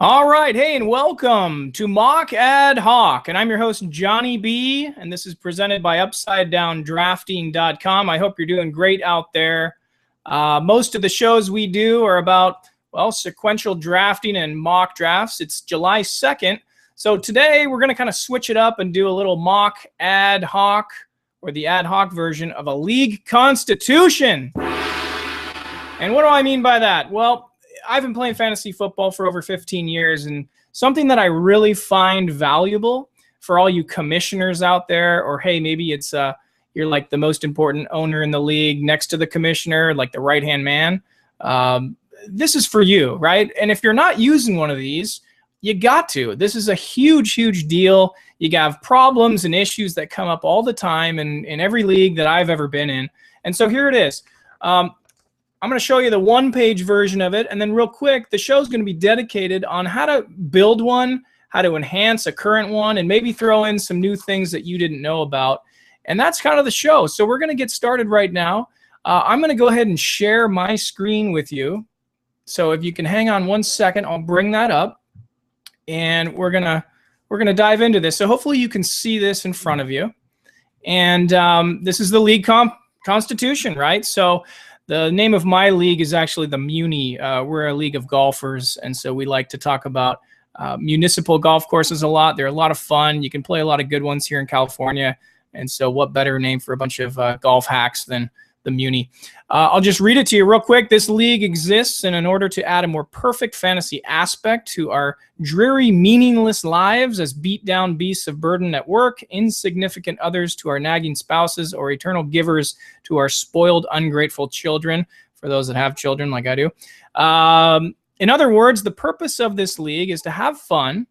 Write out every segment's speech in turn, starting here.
All right, hey, and welcome to Mock Ad Hoc. And I'm your host, Johnny B, and this is presented by UpsideDownDrafting.com. I hope you're doing great out there. Most of the shows we do are about, well, sequential drafting and mock drafts. It's July 2nd. So today we're going to kind of switch it up and do a little mock ad hoc, or the ad hoc version of a league constitution. And what do I mean by that? Well, I've been playing fantasy football for over 15 years, and something that I really find valuable for all you commissioners out there, or hey, maybe it's you're like the most important owner in the league next to the commissioner, like the right-hand man. This is for you, right? And if you're not using one of these, you got to. This is a huge, huge deal. You have problems and issues that come up all the time in every league that I've ever been in. And so here it is. I'm going to show you the one-page version of it, and then real quick, the show is going to be dedicated on how to build one, how to enhance a current one, and maybe throw in some new things that you didn't know about. And that's kind of the show. So we're going to get started right now. I'm going to go ahead and share my screen with you. So if you can hang on one second, I'll bring that up, and we're gonna dive into this. So hopefully you can see this in front of you. And this is the league constitution, right? So the name of my league is actually the Muni. We're a league of golfers, and so we like to talk about municipal golf courses a lot. They're a lot of fun. You can play a lot of good ones here in California, and so what better name for a bunch of golf hacks than the Muni? I'll just read it to you real quick. This league exists in order to add a more perfect fantasy aspect to our dreary, meaningless lives as beat-down beasts of burden at work, insignificant others to our nagging spouses, or eternal givers to our spoiled, ungrateful children, for those that have children like I do. In other words, the purpose of this league is to have fun,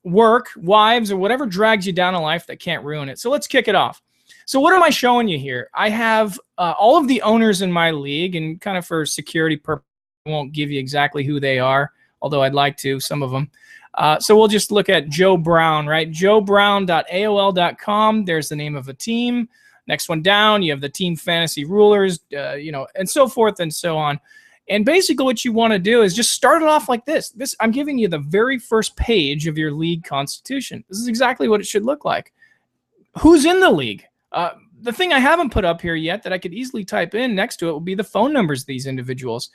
work, wives, or whatever drags you down in life that can't ruin it. So let's kick it off. So what am I showing you here? I have all of the owners in my league, and kind of for security purposes, I won't give you exactly who they are, although I'd like to, some of them. So we'll just look at Joe Brown, right? JoeBrown.aol.com. There's the name of a team. Next one down, you have the team fantasy rulers, and so forth and so on. And basically what you want to do is just start it off like this. I'm giving you the very first page of your league constitution. This is exactly what it should look like. Who's in the league? The thing I haven't put up here yet that I could easily type in next to it will be the phone numbers of these individuals.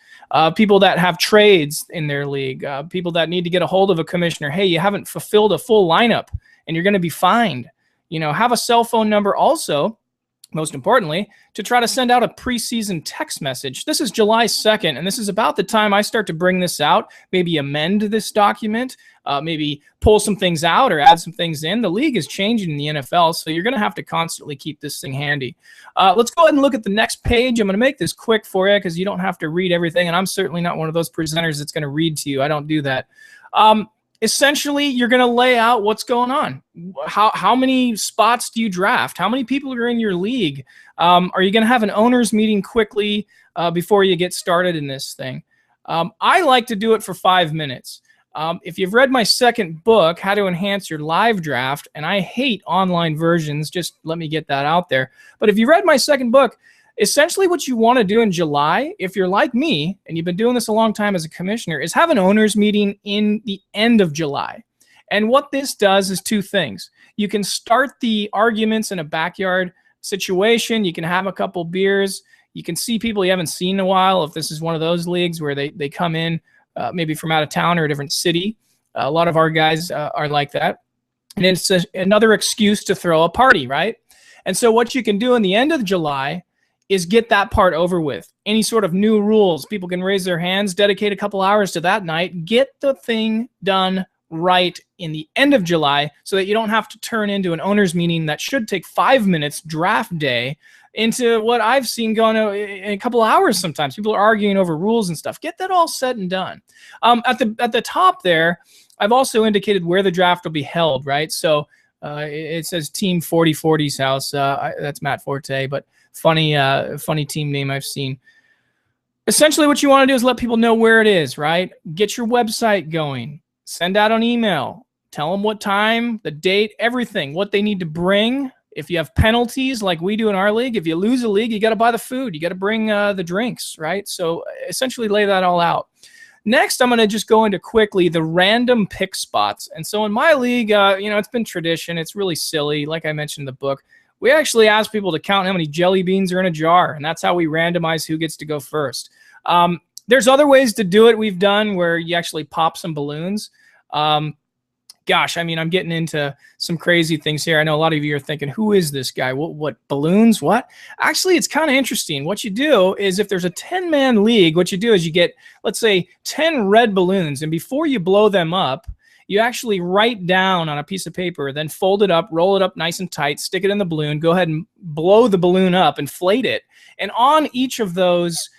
People that have trades in their league, people that need to get a hold of a commissioner. Hey, you haven't fulfilled a full lineup and you're going to be fined. Have a cell phone number also, most importantly, to try to send out a preseason text message. This is July 2nd, and this is about the time I start to bring this out, maybe amend this document, maybe pull some things out or add some things in. The league is changing in the NFL, so you're going to have to constantly keep this thing handy. Let's go ahead and look at the next page. I'm going to make this quick for you because you don't have to read everything, and I'm certainly not one of those presenters that's going to read to you. I don't do that. Essentially, you're going to lay out what's going on. How many spots do you draft? How many people are in your league? Are you going to have an owners meeting quickly before you get started in this thing? I like to do it for 5 minutes. If you've read my second book, How to Enhance Your Live Draft, and I hate online versions, just let me get that out there. But if you read my second book, essentially what you want to do in July, if you're like me, and you've been doing this a long time as a commissioner, is have an owners meeting in the end of July. And what this does is two things. You can start the arguments in a backyard situation. You can have a couple beers. You can see people you haven't seen in a while, if this is one of those leagues where they come in maybe from out of town or a different city. A lot of our guys are like that. And it's another excuse to throw a party, right? And so what you can do in the end of July is get that part over with. Any sort of new rules, people can raise their hands, dedicate a couple hours to that night, get the thing done right in the end of July so that you don't have to turn into an owners meeting that should take 5 minutes draft day into what I've seen going in a couple hours sometimes. People are arguing over rules and stuff. Get that all said and done. At the top there, I've also indicated where the draft will be held, right? So it says Team 4040's house. That's Matt Forte, but funny team name I've seen. Essentially what you want to do is let people know where it is, right? Get your website going. Send out an email. Tell them what time, the date, everything, what they need to bring. If you have penalties like we do in our league, if you lose a league, you got to buy the food. You got to bring the drinks, right? So essentially lay that all out. Next, I'm going to just go into quickly the random pick spots. And so in my league, it's been tradition. It's really silly. Like I mentioned in the book, we actually ask people to count how many jelly beans are in a jar, and that's how we randomize who gets to go first. There's other ways to do it we've done where you actually pop some balloons. Gosh, I mean, I'm getting into some crazy things here. I know a lot of you are thinking, who is this guy? What balloons? What? Actually, it's kind of interesting. What you do is if there's a 10-man league, what you do is you get, let's say, 10 red balloons. And before you blow them up, you actually write down on a piece of paper, then fold it up, roll it up nice and tight, stick it in the balloon, go ahead and blow the balloon up, inflate it. And on each of those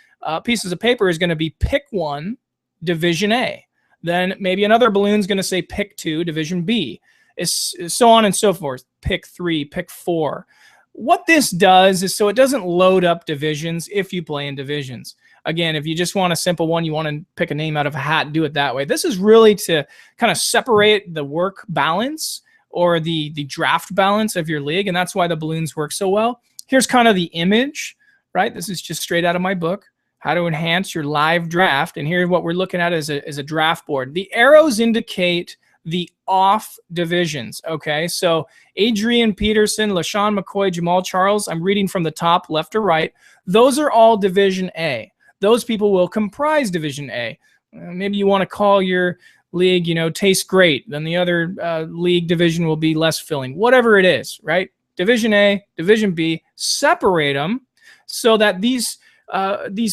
pieces of paper is going to be pick 1, Division A. Then maybe another balloon is going to say pick 2, Division B, so on and so forth, pick 3, pick 4. What this does is so it doesn't load up divisions if you play in divisions. Again, if you just want a simple one, you want to pick a name out of a hat, do it that way. This is really to kind of separate the work balance or the draft balance of your league, and that's why the balloons work so well. Here's kind of the image, right? This is just straight out of my book. How to enhance your live draft. And here what we're looking at is a draft board. The arrows indicate the off divisions, okay? So Adrian Peterson, LaShawn McCoy, Jamal Charles, I'm reading from the top, left to right. Those are all Division A. Those people will comprise Division A. Maybe you want to call your league, Tastes Great. Then the other league division will be less filling. Whatever it is, right? Division A, Division B, separate them so that these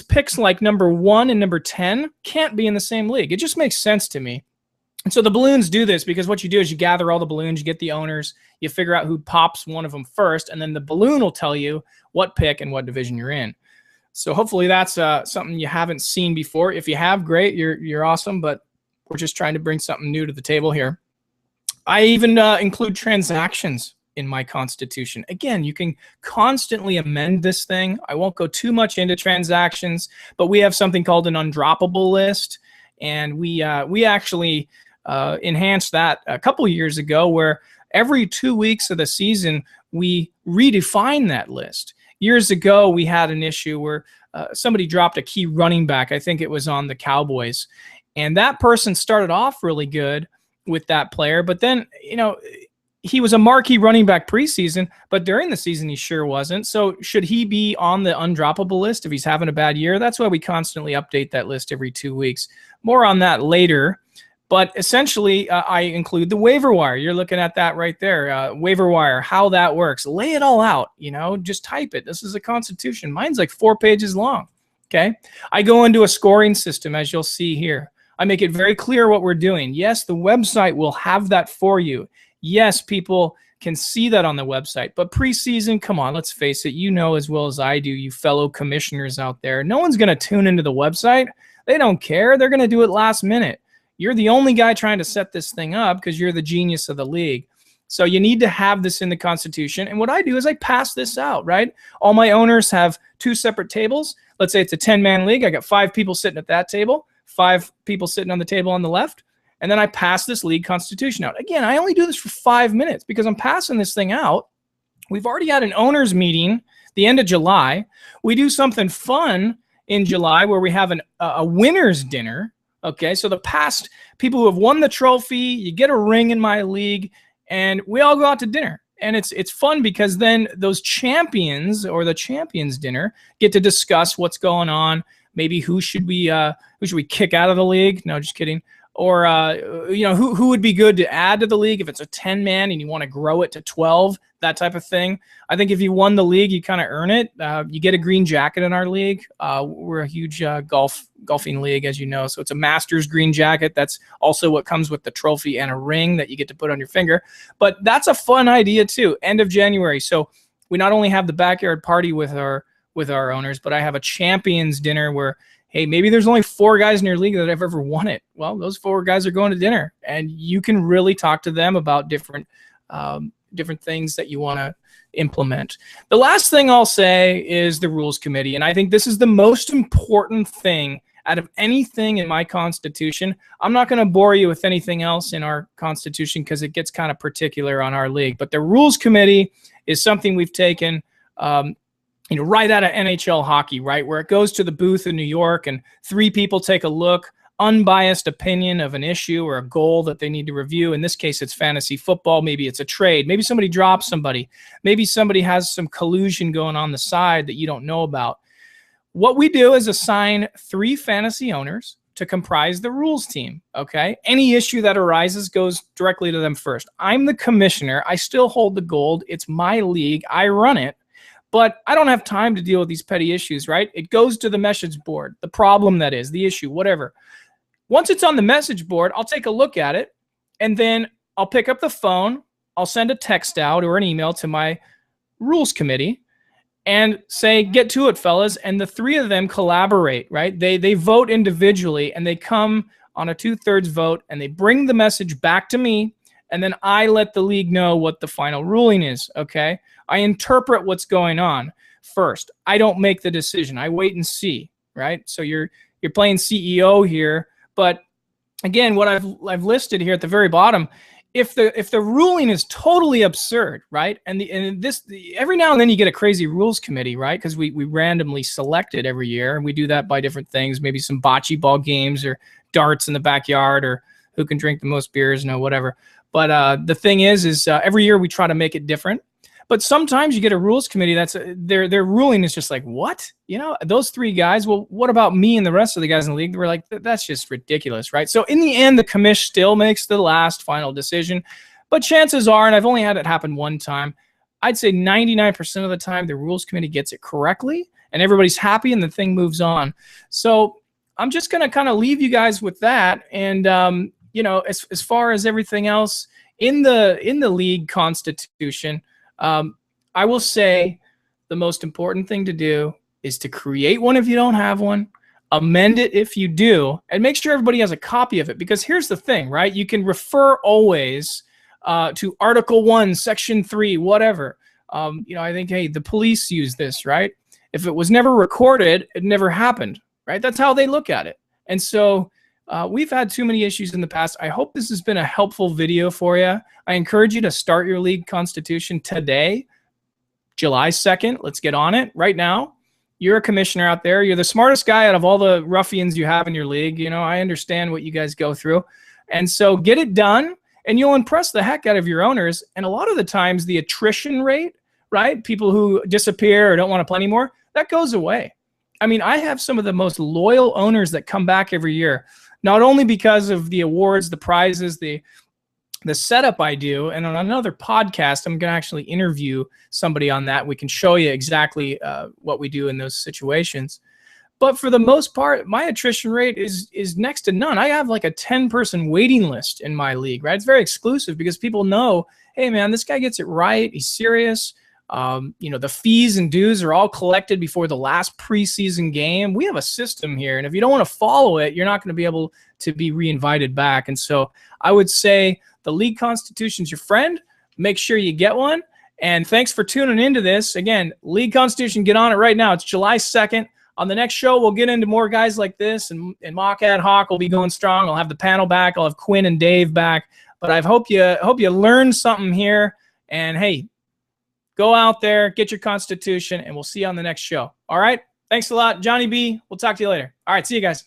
picks like number 1 and number 10 can't be in the same league. It just makes sense to me. And so the balloons do this because what you do is you gather all the balloons, you get the owners, you figure out who pops one of them first, and then the balloon will tell you what pick and what division you're in. So hopefully that's something you haven't seen before. If you have, great, you're awesome, but we're just trying to bring something new to the table here. I even include transactions in my constitution. Again, you can constantly amend this thing. I won't go too much into transactions, but we have something called an undroppable list, and we actually enhanced that a couple years ago where every 2 weeks of the season, we redefine that list. Years ago, we had an issue where somebody dropped a key running back. I think it was on the Cowboys, and that person started off really good with that player, but then, he was a marquee running back preseason, but during the season, he sure wasn't. So should he be on the undroppable list if he's having a bad year? That's why we constantly update that list every 2 weeks. More on that later. But essentially, I include the waiver wire. You're looking at that right there. Waiver wire, how that works. Lay it all out, just type it. This is a constitution. Mine's like 4 pages long, okay? I go into a scoring system, as you'll see here. I make it very clear what we're doing. Yes, the website will have that for you. Yes, people can see that on the website, but preseason, come on, let's face it, as well as I do, you fellow commissioners out there, no one's going to tune into the website. They don't care. They're going to do it last minute. You're the only guy trying to set this thing up because you're the genius of the league. So you need to have this in the Constitution. And what I do is I pass this out, right? All my owners have 2 separate tables. Let's say it's a 10-man league. I got 5 people sitting at that table, 5 people sitting on the table on the left. And then I pass this league constitution out. Again, I only do this for 5 minutes because I'm passing this thing out. We've already had an owners meeting the end of July. We do something fun in July where we have a winner's dinner. Okay, so the past people who have won the trophy, you get a ring in my league, and we all go out to dinner. And it's fun because then those champions or the champions dinner get to discuss what's going on. Maybe who should we kick out of the league? No, just kidding. Or, who would be good to add to the league if it's a 10-man and you want to grow it to 12, that type of thing. I think if you won the league, you kind of earn it. You get a green jacket in our league. We're a huge golfing league, as you know. So it's a Masters green jacket. That's also what comes with the trophy and a ring that you get to put on your finger. But that's a fun idea, too. End of January. So we not only have the backyard party with our owners, but I have a champions dinner where, hey, maybe there's only 4 guys in your league that have ever won it. Well, those 4 guys are going to dinner, and you can really talk to them about different things that you want to implement. The last thing I'll say is the rules committee, and I think this is the most important thing out of anything in my constitution. I'm not going to bore you with anything else in our constitution because it gets kind of particular on our league, but the rules committee is something we've taken right out of NHL hockey, right? Where it goes to the booth in New York and 3 people take a look. unbiased opinion of an issue or a goal that they need to review. In this case, it's fantasy football. Maybe it's a trade. Maybe somebody drops somebody. Maybe somebody has some collusion going on the side that you don't know about. What we do is assign 3 fantasy owners to comprise the rules team, okay? Any issue that arises goes directly to them first. I'm the commissioner. I still hold the gold. It's my league. I run it. But I don't have time to deal with these petty issues, right? It goes to the message board, the problem that is, the issue, whatever. Once it's on the message board, I'll take a look at it, and then I'll pick up the phone. I'll send a text out or an email to my rules committee and say, get to it, fellas. And the 3 of them collaborate, right? They vote individually, and they come on a 2/3 vote, and they bring the message back to me, and then I let the league know what the final ruling is, okay? I interpret what's going on first. I don't make the decision. I wait and see, right? So you're playing CEO here, but again, what I've listed here at the very bottom, if the ruling is totally absurd, right? And every now and then you get a crazy rules committee, right? Because we randomly select it every year, and we do that by different things, maybe some bocce ball games or darts in the backyard, or who can drink the most beers, whatever. But the thing is every year we try to make it different. But sometimes you get a rules committee that's their ruling is just like, what? Those 3 guys, well, what about me and the rest of the guys in the league? We're like, that's just ridiculous, right? So in the end, the commish still makes the last final decision. But chances are, and I've only had it happen one time, I'd say 99% of the time the rules committee gets it correctly and everybody's happy and the thing moves on. So I'm just going to kind of leave you guys with that. And, as far as everything else in the league constitution, I will say the most important thing to do is to create one if you don't have one, amend it if you do, and make sure everybody has a copy of it. Because here's the thing, right? You can refer always to Article 1, Section 3, whatever. I think, hey, the police use this, right? If it was never recorded, it never happened, right? That's how they look at it. And so we've had too many issues in the past. I hope this has been a helpful video for you. I encourage you to start your league constitution today, July 2nd. Let's get on it right now. You're a commissioner out there. You're the smartest guy out of all the ruffians you have in your league. I understand what you guys go through. And so get it done, and you'll impress the heck out of your owners. And a lot of the times the attrition rate, right? People who disappear or don't want to play anymore, that goes away. I mean, I have some of the most loyal owners that come back every year, not only because of the awards, the prizes, the setup I do, and on another podcast, I'm going to actually interview somebody on that. We can show you exactly what we do in those situations. But for the most part, my attrition rate is next to none. I have like a 10-person waiting list in my league, right? It's very exclusive because people know, hey, man, this guy gets it right. He's serious. The fees and dues are all collected before the last preseason game. We have a system here, and if you don't want to follow it, you're not going to be able to be reinvited back. And so I would say the league constitution's your friend. Make sure you get one. And thanks for tuning into this. Again, league constitution, get on it right now. It's July 2nd. On the next show, we'll get into more guys like this, and Mock Ad Hoc will be going strong. I'll have the panel back. I'll have Quinn and Dave back. But I hope you learned something here. And hey, go out there, get your constitution, and we'll see you on the next show. All right? Thanks a lot. Johnny B, we'll talk to you later. All right, see you guys.